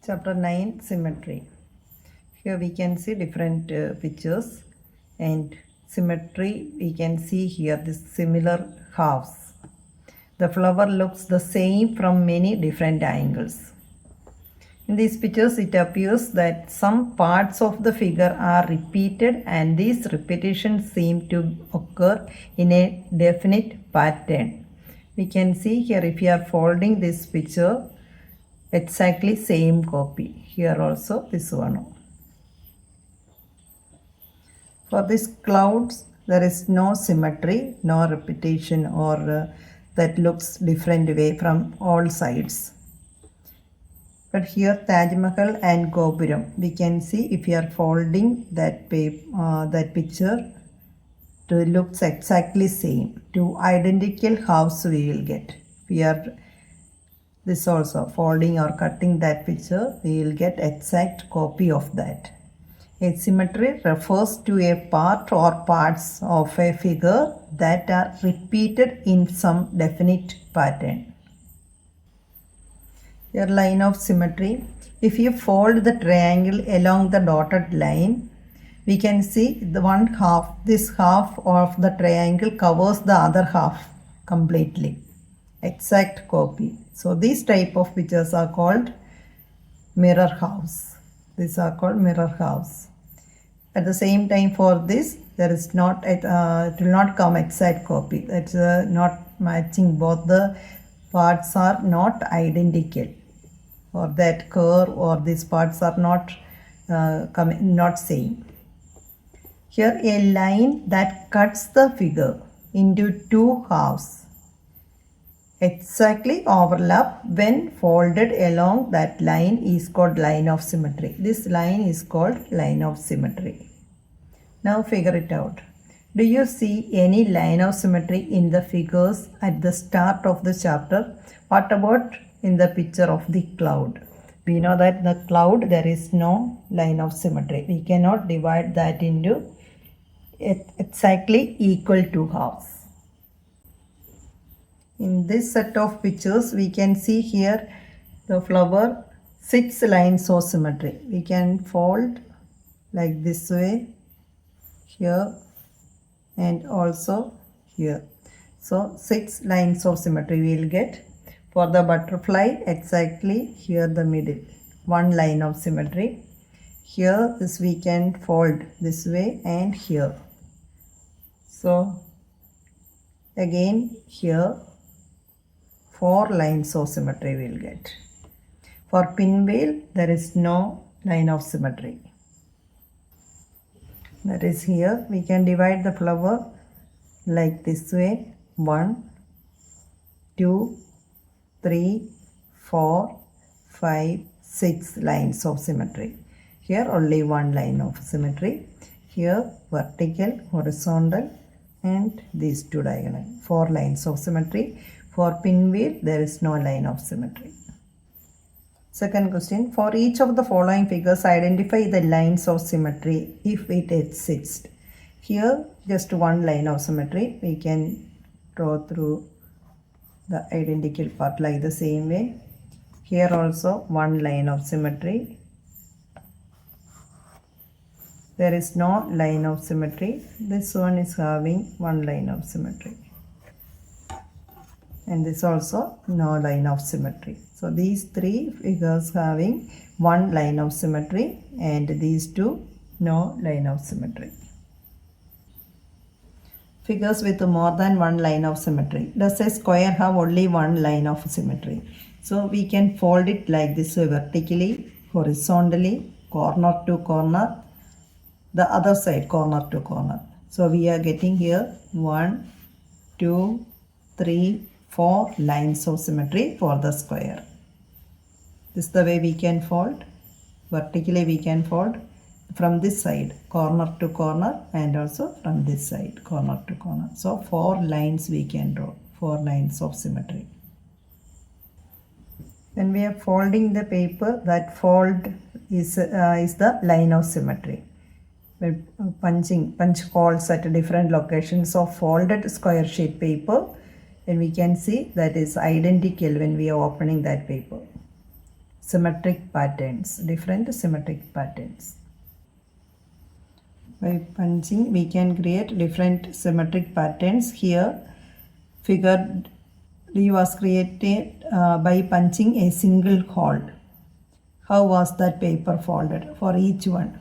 Chapter 9 Symmetry. Here we can see different pictures, and symmetry we can see here this similar halves. The flower looks the same from many different angles. In these pictures it appears that some parts of the figure are repeated, and these repetitions seem to occur in a definite pattern. We can see here, if you are folding this picture, exactly same copy. Here also this one. For these clouds there is no symmetry, no repetition, or that looks different way from all sides. But here Taj Mahal and Gopuram, we can see if you are folding that picture, it looks exactly same. Two identical halves we will get. We are this also folding or cutting that picture, we will get exact copy of that. A symmetry refers to a part or parts of a figure that are repeated in some definite pattern. Your line of symmetry. If you fold the triangle along the dotted line, we can see the one half, this half of the triangle covers the other half completely. Exact copy. So these type of pictures are called mirror halves. These are called mirror halves. At the same time, for this there is not it will not come exact copy. It's not matching. Both the parts are not identical, or that curve or these parts are not not same. Here a line that cuts the figure into two halves exactly overlap when folded along that line is called line of symmetry. This line is called line of symmetry. Now figure it out. Do you see any line of symmetry in the figures at the start of the chapter? What about in the picture of the cloud? We know that the cloud there is no line of symmetry. We cannot divide that into exactly equal to halves. In this set of pictures, we can see here the flower 6 lines of symmetry. We can fold like this way, here and also here. So 6 lines of symmetry we will get. For the butterfly, exactly here the middle, 1 line of symmetry. Here this we can fold this way and here. So again here 4 lines of symmetry we will get. For pinwheel there is no line of symmetry. That is here we can divide the flower like this way, 1, 2, 3, 4, 5, 6 lines of symmetry. Here only 1 line of symmetry. Here vertical, horizontal, and these 2 diagonal. 4 lines of symmetry. For pinwheel, there is no line of symmetry. Second question. For each of the following figures, identify the lines of symmetry if it exists. Here, just 1 line of symmetry. We can draw through the identical part like the same way. Here also 1 line of symmetry. There is no line of symmetry. This one is having 1 line of symmetry. And this also no line of symmetry. So these 3 figures having 1 line of symmetry, and these 2 no line of symmetry. Figures with more than 1 line of symmetry. Does a square have only 1 line of symmetry? So we can fold it like this way, vertically, horizontally, corner to corner, the other side corner to corner. So we are getting here 1, 2, 3, 4 lines of symmetry for the square. This is the way we can fold. Vertically we can fold from this side corner to corner, and also from this side corner to corner. So 4 lines we can draw, 4 lines of symmetry. When we are folding the paper, that fold is the line of symmetry. Punch holes at different locations of folded square sheet paper, and we can see that is identical when we are opening that paper. symmetric patterns, different symmetric patterns. By punching we can create different symmetric patterns. Here figure D was created by punching a single hole. How was that paper folded for each one?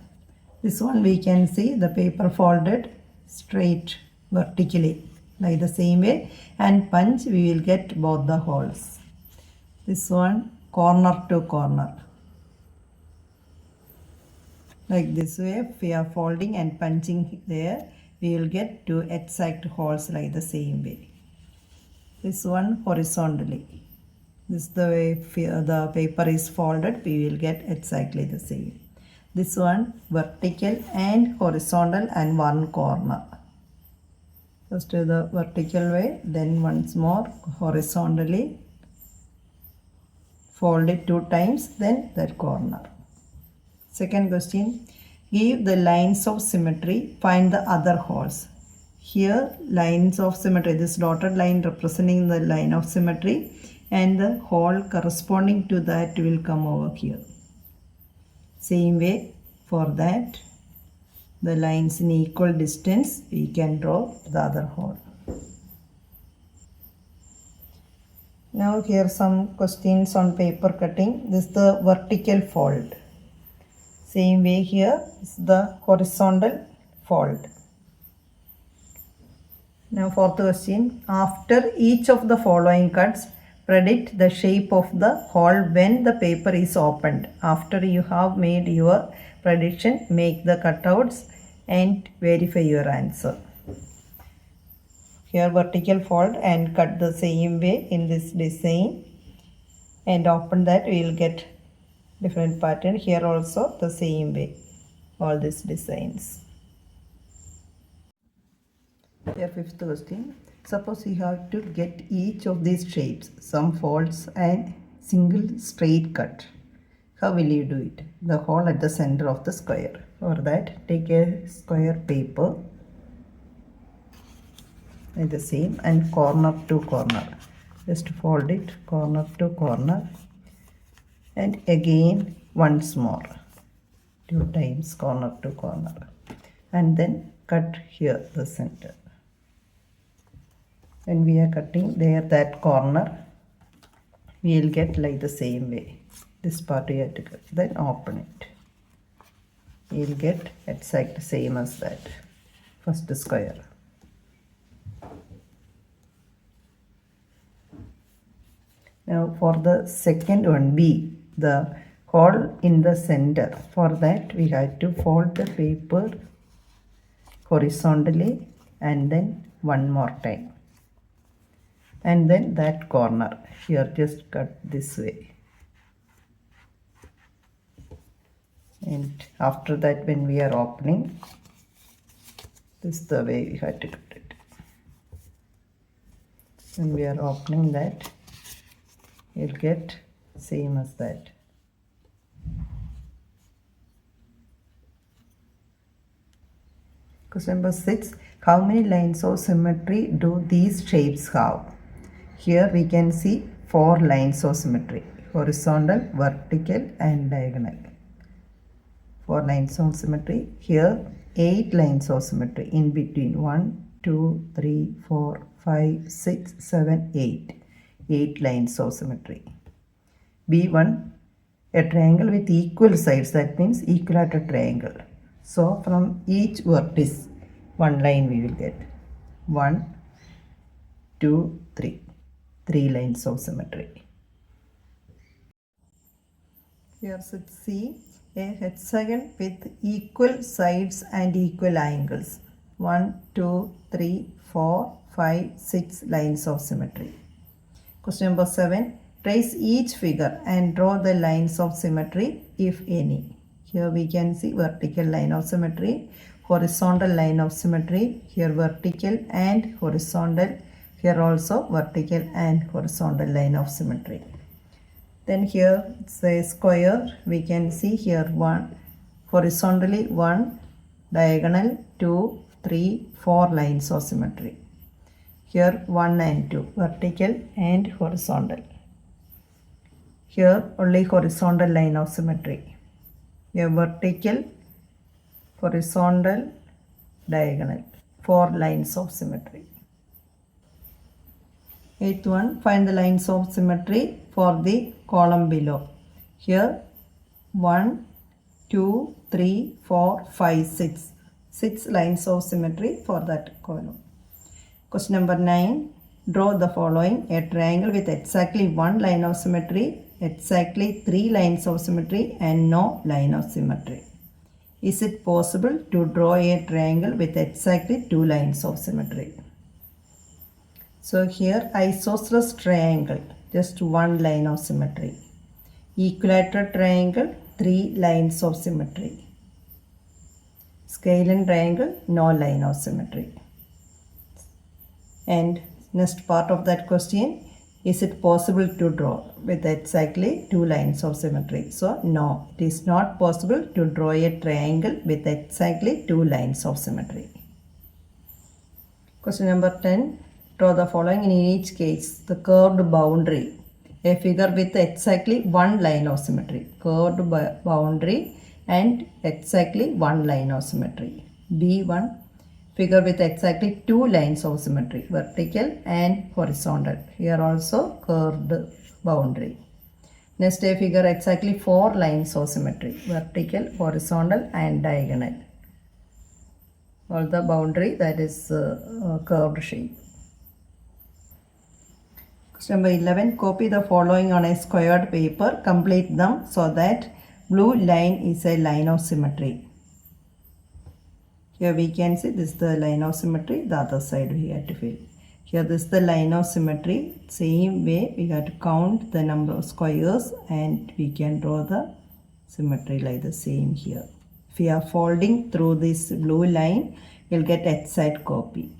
This one we can see the paper folded straight vertically like the same way, and punch we will get both the holes. This one corner to corner. Like this way, if we are folding and punching there, we will get two exact holes like the same way. This one horizontally. This is the way the paper is folded, we will get exactly the same. This one vertical and horizontal and one corner. First the vertical way, then once more horizontally. Fold it 2 times, then that corner. Second question, give the lines of symmetry, find the other holes. Here lines of symmetry, this dotted line representing the line of symmetry, and the hole corresponding to that will come over here. Same way for that, the lines in equal distance, we can draw the other hole. Now here some questions on paper cutting. This is the vertical fold. Same way here is the horizontal fold. Now fourth question. After each of the following cuts, predict the shape of the hole when the paper is opened. After you have made your prediction, make the cutouts and verify your answer. Here vertical fold and cut the same way in this design and open that, we will get different pattern. Here also the same way, all these designs. Here fifth question. Suppose you have to get each of these shapes, some folds and single straight cut. How will you do it? The hole at the center of the square. For that, take a square paper like the same and corner to corner. Just fold it corner to corner and again once more 2 times corner to corner, and then cut here the center. When we are cutting there that corner, we will get like the same way. This part we have to cut, then open it. We will get exact same as that first square. Now for the second one, B, the hole in the center. For that we have to fold the paper horizontally and then one more time. And then that corner, here just cut this way. And after that when we are opening, this is the way we have to cut it. When we are opening that, you'll get same as that. Question number 6. How many lines of symmetry do these shapes have? Here we can see 4 lines of symmetry: horizontal, vertical and diagonal. 4 lines of symmetry. Here 8 lines of symmetry in between. 1, 2, 3, 4, 5, 6, 7, 8. 8 lines of symmetry. B1, a triangle with equal sides, that means equilateral triangle. So from each vertex, 1 line we will get. 1, 2, 3. 3 lines of symmetry. Here should see a hexagon with equal sides and equal angles. 1, 2, 3, 4, 5, 6 lines of symmetry. Question number 7. Trace each figure and draw the lines of symmetry if any. Here we can see vertical line of symmetry, horizontal line of symmetry, here vertical and horizontal, here also vertical and horizontal line of symmetry. Then here it's a square, we can see here 1, horizontally 1, diagonal 2, 3, 4 lines of symmetry. Here 1 and 2, vertical and horizontal. Here only horizontal line of symmetry. A vertical, horizontal, diagonal. 4 lines of symmetry. Eighth one, find the lines of symmetry for the column below. Here 1, 2, 3, 4, 5, 6. 6 lines of symmetry for that column. Question number 9. Draw the following: a triangle with exactly 1 line of symmetry, exactly 3 lines of symmetry, and no line of symmetry. Is it possible to draw a triangle with exactly 2 lines of symmetry? So here isosceles triangle, just 1 line of symmetry. Equilateral triangle, 3 lines of symmetry. Scalene triangle, no line of symmetry. And next part of that question, is it possible to draw with exactly 2 lines of symmetry? So no, it is not possible to draw a triangle with exactly 2 lines of symmetry. Question number 10. Draw the following in each case: the curved boundary, a figure with exactly 1 line of symmetry. Curved boundary and exactly 1 line of symmetry. B1, figure with exactly 2 lines of symmetry, vertical and horizontal. Here also curved boundary. Next, a figure exactly 4 lines of symmetry, vertical, horizontal and diagonal. All the boundary that is curved shape. Question number 11. Copy the following on a squared paper. Complete them so that blue line is a line of symmetry. Here we can see this is the line of symmetry. The other side we have to fill. Here this is the line of symmetry. Same way we have to count the number of squares and we can draw the symmetry like the same here. If we are folding through this blue line, you'll get exact copy.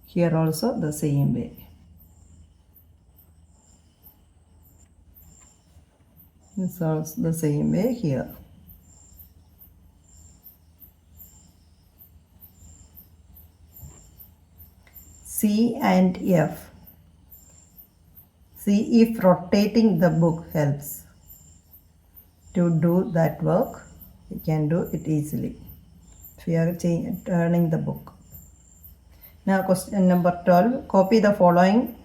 Here also the same way. This is also the same way here. C and F. See if rotating the book helps. To do that work, we can do it easily if we are turning the book. Now question number 12. Copy the following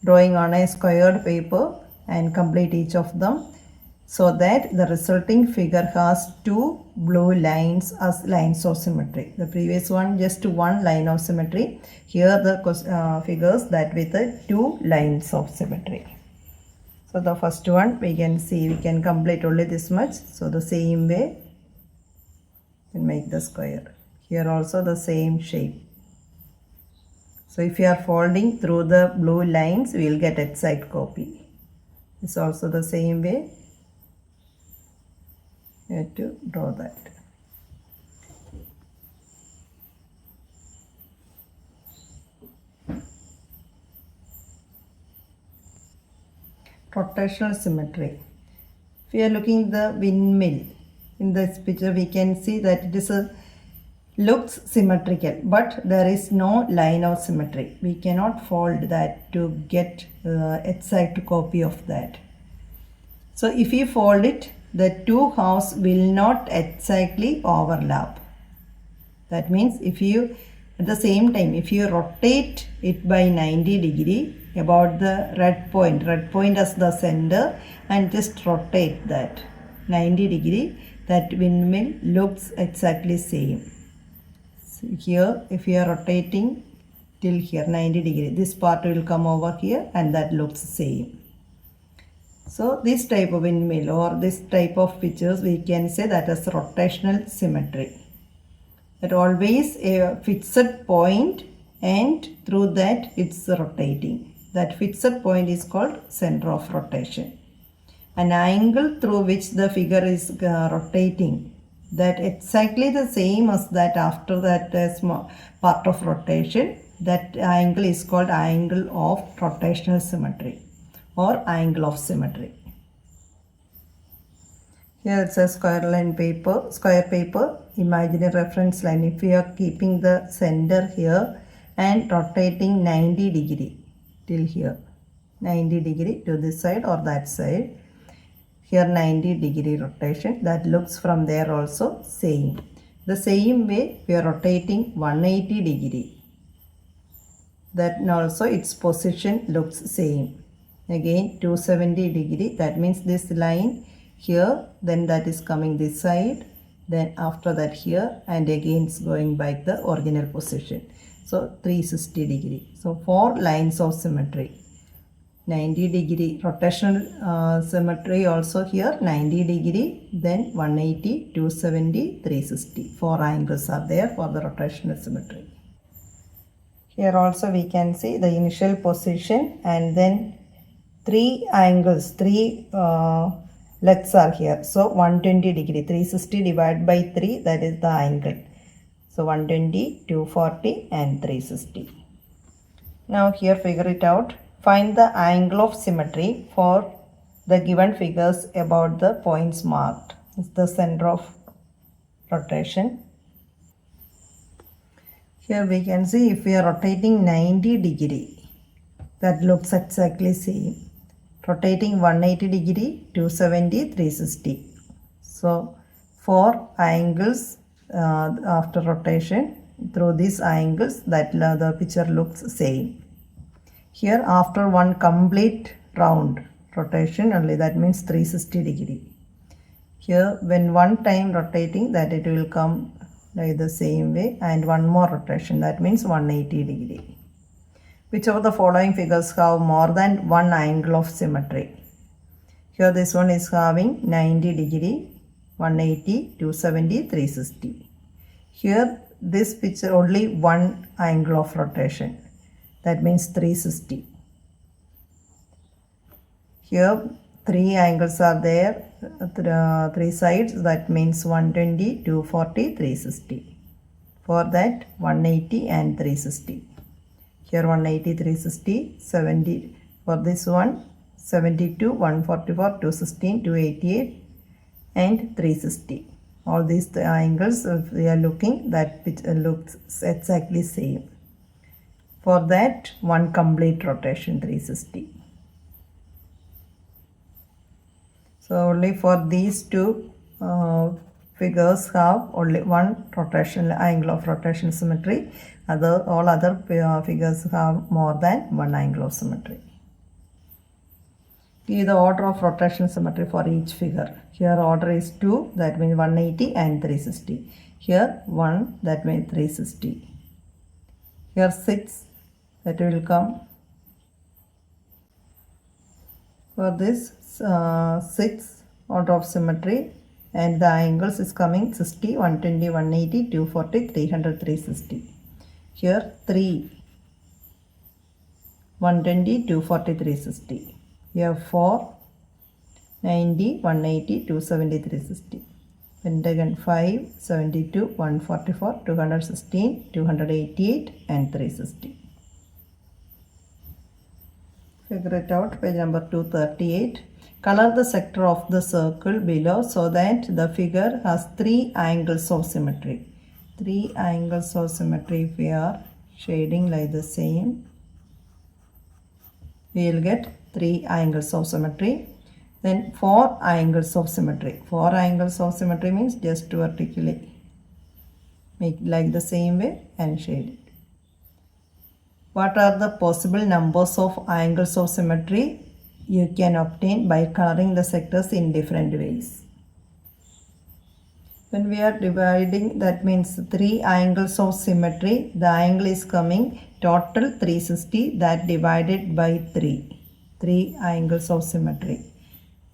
drawing on a squared paper and complete each of them so that the resulting figure has 2 blue lines as lines of symmetry. The previous one just 1 line of symmetry. Here the figures that with 2 lines of symmetry. So the first one we can see we can complete only this much. So the same way we make the square. Here also the same shape. So if you are folding through the blue lines, we will get exact copy. It's also the same way. You have to draw that. Rotational symmetry. If we are looking the windmill, in this picture we can see that it is looks symmetrical, but there is no line of symmetry. We cannot fold that to get exact copy of that. So if you fold it, the 2 halves will not exactly overlap. That means if you at the same time if you rotate it by 90 degree about the red point as the center and just rotate that 90 degree, that windmill looks exactly same. So here if you are rotating till here 90 degree, this part will come over here and that looks same. So this type of windmill or this type of pictures we can say that is rotational symmetry. That always a fixed point and through that it's rotating. That fixed point is called center of rotation. An angle through which the figure is rotating, that exactly the same as that after that small part of rotation, that angle is called angle of rotational symmetry or angle of symmetry. Here it's a square paper, imaginary reference line. If we are keeping the center here and rotating 90 degree till here, 90 degree to this side or that side, here 90-degree rotation, that looks from there also same. The same way we are rotating 180-degree, that also its position looks same. Again 270-degree, that means this line here, then that is coming this side, then after that here, and again it's going back the original position. So 360-degree. So 4 lines of symmetry. 90-degree rotational symmetry also here, 90-degree, then 180, 270, 360. 4 angles are there for the rotational symmetry. Here also we can see the initial position, and then 3 angles, 3 legs are here. So 120-degree, 360 divided by 3, that is the angle. So 120, 240 and 360. Now here figure it out. Find the angle of symmetry for the given figures about the points marked. It's the center of rotation. Here we can see if we are rotating 90-degree, that looks exactly same. Rotating 180-degree, 270, 360. So 4 angles after rotation through these angles, that the picture looks same. Here after one complete round rotation only, that means 360-degree. Here when one time rotating, that it will come like the same way, and one more rotation, that means 180-degree. Which of the following figures have more than one angle of symmetry? Here this one is having 90-degree, 180, 270, 360. Here this picture only one angle of rotation, that means 360. Here 3 angles are there, 3 sides, that means 120, 240, 360. For that 180 and 360. Here 180, 360, 70. For this one 72, 144, 216, 288 and 360. All these angles, if we are looking, that picture looks exactly same. For that one complete rotation, 360. So only for these two figures have only one rotational angle of rotation symmetry. All other figures have more than one angle of symmetry. Give the order of rotational symmetry for each figure. Here order is 2, that means 180 and 360. Here 1, that means 360. Here 6, that will come. For this 6 order of symmetry, and the angles is coming 60, 120, 180, 240, 300, 360. Here 3, 120, 240, 360. Here 4, 90, 180, 270, 360. Pentagon 5, 72, 144, 216, 288 and 360. Figure it out, page number 238. Color the sector of the circle below so that the figure has 3 angles of symmetry. 3 angles of symmetry, if we are shading like the same, we will get 3 angles of symmetry. Then 4 angles of symmetry. 4 angles of symmetry means just vertically make like the same way and shade it. What are the possible numbers of angles of symmetry you can obtain by coloring the sectors in different ways? When we are dividing, that means 3 angles of symmetry, the angle is coming total 360, that divided by 3. 3 angles of symmetry.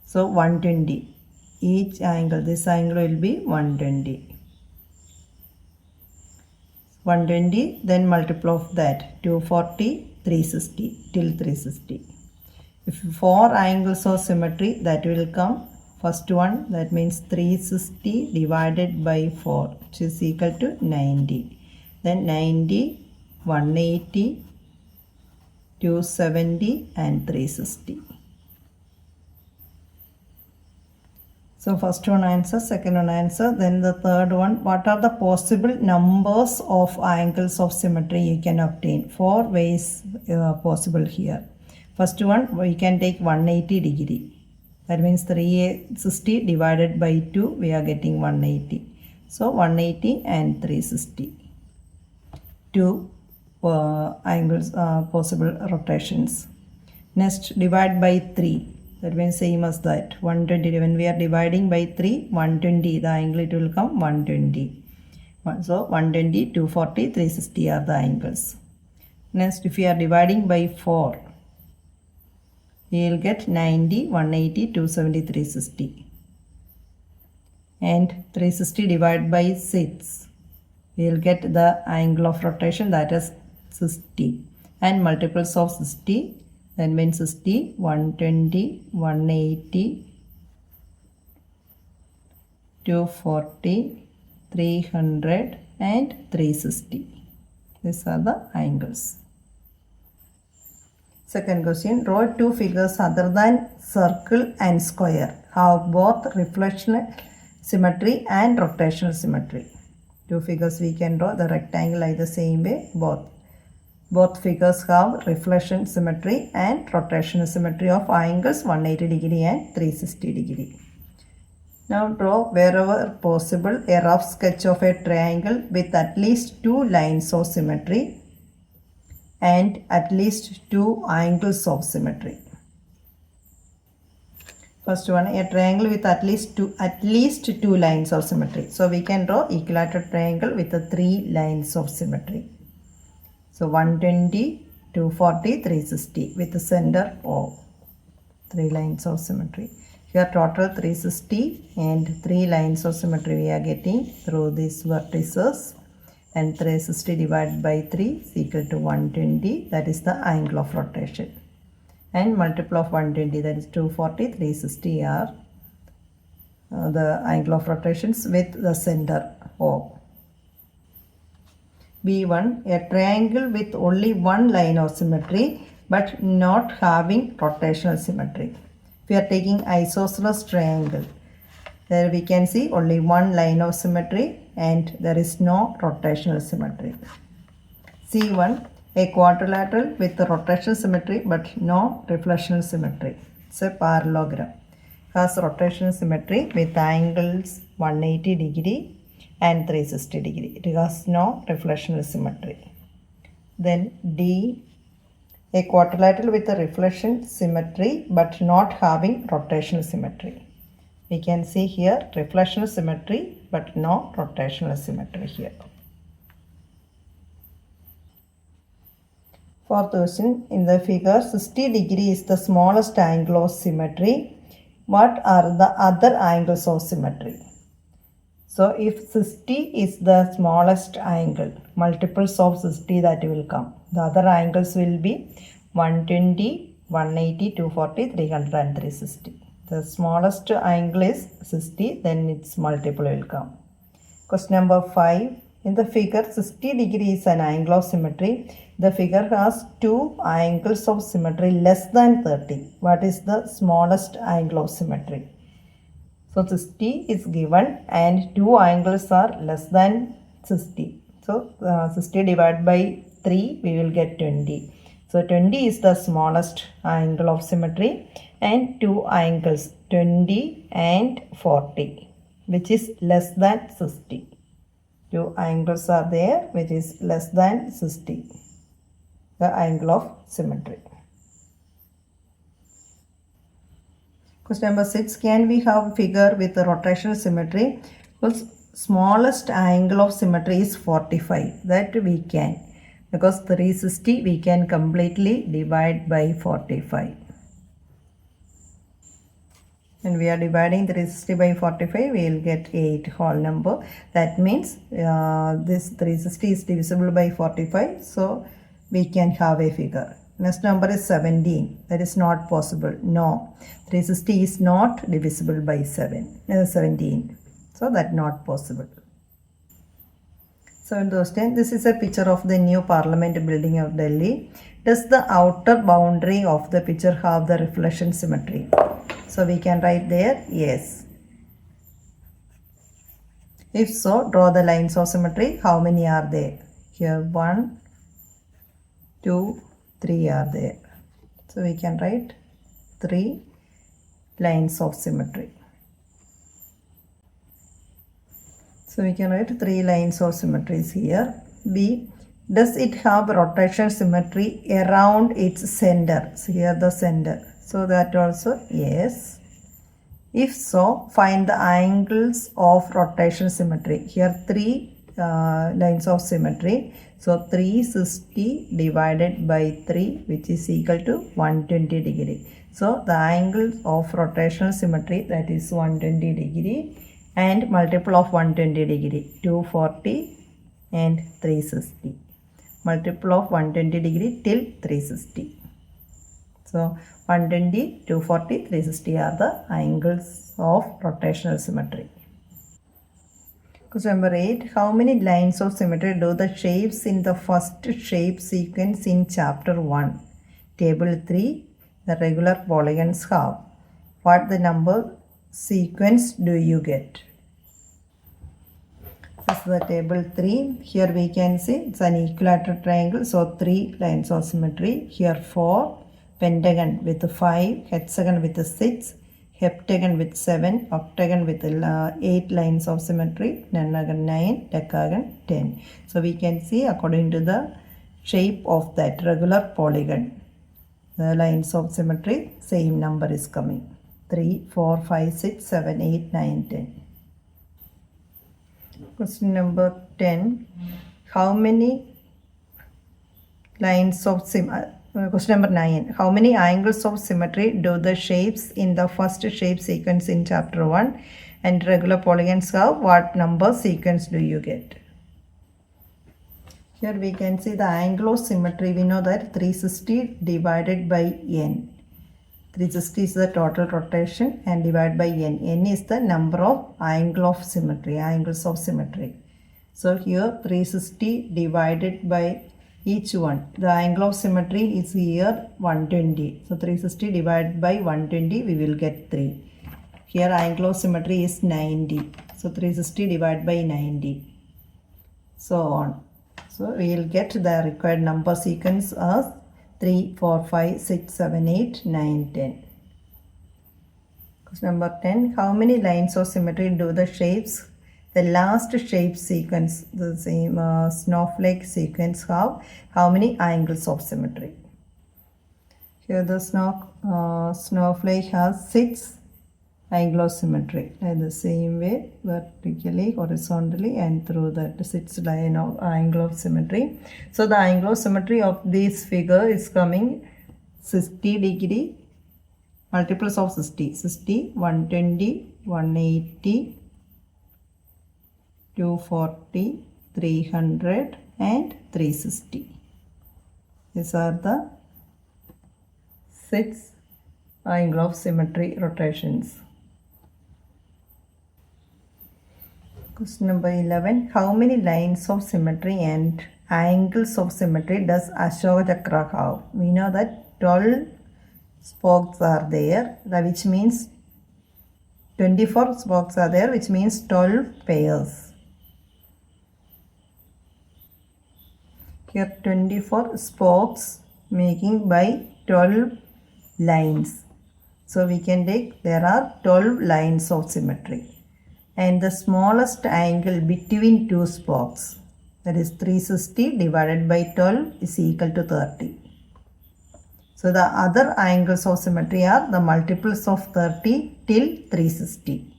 So 120. Each angle, this angle will be 120. 120, then multiple of that, 240, 360, till 360. If 4 angles of symmetry, that will come, first one, that means 360 divided by 4, which is equal to 90. Then 90, 180, 270 and 360. So first one answer, second one answer, then the third one. What are the possible numbers of angles of symmetry you can obtain? 4 ways possible here. First one, we can take 180 degree. That means 360 divided by 2, we are getting 180. So 180 and 360. Two angles, possible rotations. Next, divide by 3. That means same as that. 120. When we are dividing by 3, 120. The angle it will come 120. So 120, 240, 360 are the angles. Next, if we are dividing by 4, we will get 90, 180, 270, 360. And 360 divided by 6. We will get the angle of rotation, that is 60. And multiples of 60, that means 60, 120, 180, 240, 300 and 360. These are the angles. Second question, draw two figures other than circle and square have both reflection symmetry and rotational symmetry. Two figures we can draw. The rectangle like the same way. Both figures have reflection symmetry and rotational symmetry of angles 180 degree and 360 degree. Now draw wherever possible a rough sketch of a triangle with at least two lines of symmetry and at least two angles of symmetry. First one, a triangle with at least two lines of symmetry. So we can draw equilateral triangle with the three lines of symmetry. So 120, 240, 360 with the center O. Three lines of symmetry. Here total 360 and three lines of symmetry we are getting through these vertices. And 360 divided by 3 is equal to 120. That is the angle of rotation. And multiple of 120, that is 240, 360 are the angle of rotations with the center O. B1, a triangle with only one line of symmetry but not having rotational symmetry. If we are taking isosceles triangle, there we can see only one line of symmetry and there is no rotational symmetry. C1, a quadrilateral with the rotational symmetry but no reflectional symmetry. It's a parallelogram. Has rotational symmetry with angles 180 degree and 360 degree. It has no reflectional symmetry. Then D, a quadrilateral with a reflection symmetry but not having rotational symmetry. We can see here reflectional symmetry but no rotational symmetry here. Fourth question, in the figure 60 degree is the smallest angle of symmetry. What are the other angles of symmetry? So if 60 is the smallest angle, multiples of 60 that will come. The other angles will be 120, 180, 240, 300 and 360. The smallest angle is 60, then its multiple will come. Question number 5. In the figure, 60 degree is an angle of symmetry. The figure has two angles of symmetry less than 30. What is the smallest angle of symmetry? So 60 is given and two angles are less than 60. So 60 divided by 3, we will get 20. So 20 is the smallest angle of symmetry and two angles 20 and 40 which is less than 60. Two angles are there which is less than 60. The angle of symmetry. Question number 6. Can we have a figure with a rotational symmetry? Because smallest angle of symmetry is 45. That we can. Because 360 we can completely divide by 45. When we are dividing 360 by 45, we will get 8 whole number. That means this 360 is divisible by 45. So we can have a figure. Next number is 17. That is not possible. No. 360 is not divisible by 17. So that not possible. So this is a picture of the new Parliament building of Delhi. Does the outer boundary of the picture have the reflection symmetry? So we can write there, yes. If so, draw the lines of symmetry. How many are there? Here 1, 2, 3 are there. So we can write 3, lines of symmetry. So we can write 3 lines of symmetries here. B. Does it have rotational symmetry around its center? So here the center. So that also yes. If so, find the angles of rotational symmetry. Here 3 lines of symmetry. So 360 divided by 3, which is equal to 120 degree. So the angle of rotational symmetry, that is 120 degree, and multiple of 120 degree, 240 and 360. Multiple of 120 degree till 360. So 120, 240, 360 are the angles of rotational symmetry. Question number 8. How many lines of symmetry do the shapes in the first shape sequence in chapter 1? Table 3. The regular polygons have. What the number sequence do you get? This is the table 3. Here we can see it's an equilateral triangle. So 3 lines of symmetry. Here 4. Pentagon with 5. Hexagon with 6. Heptagon with 7. Octagon with 8 lines of symmetry. Nonagon 9. Decagon 10. So we can see according to the shape of that regular polygon, the lines of symmetry, same number is coming. 3, 4, 5, 6, 7, 8, 9, 10. Question number 10. How many lines of question number 9. How many angles of symmetry do the shapes in the first shape sequence in chapter 1 and regular polygons have? What number sequence do you get? Here we can see the angle of symmetry. We know that 360 divided by n. 360 is the total rotation and divided by n. N is the number of angles of symmetry. So here 360 divided by each one. The angle of symmetry is here 120. So 360 divided by 120, we will get 3. Here angle of symmetry is 90. So 360 divided by 90. So on. So we will get the required number sequence as 3, 4, 5, 6, 7, 8, 9, 10. Question number 10. How many lines of symmetry do the shapes, the last shape sequence, the same snowflake sequence have? How many angles of symmetry? Here the snowflake has 6 angle of symmetry in the same way, vertically, horizontally, and through that 6 line of angle of symmetry. So the angle of symmetry of this figure is coming 60 degree, multiples of 60, 120, 180, 240, 300 and 360. These are the 6 angle of symmetry rotations. Question number 11. How many lines of symmetry and angles of symmetry does Ashoka Chakra have? We know that 12 spokes are there, which means 24 spokes are there, which means 12 pairs. Here 24 spokes making by 12 lines. So we can take there are 12 lines of symmetry. And the smallest angle between two spokes, that is 360 divided by 12 is equal to 30. So the other angles of symmetry are the multiples of 30 till 360.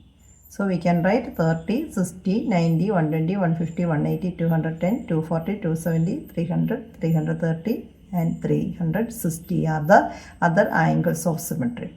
So we can write 30, 60, 90, 120, 150, 180, 210, 240, 270, 300, 330 and 360 are the other angles of symmetry.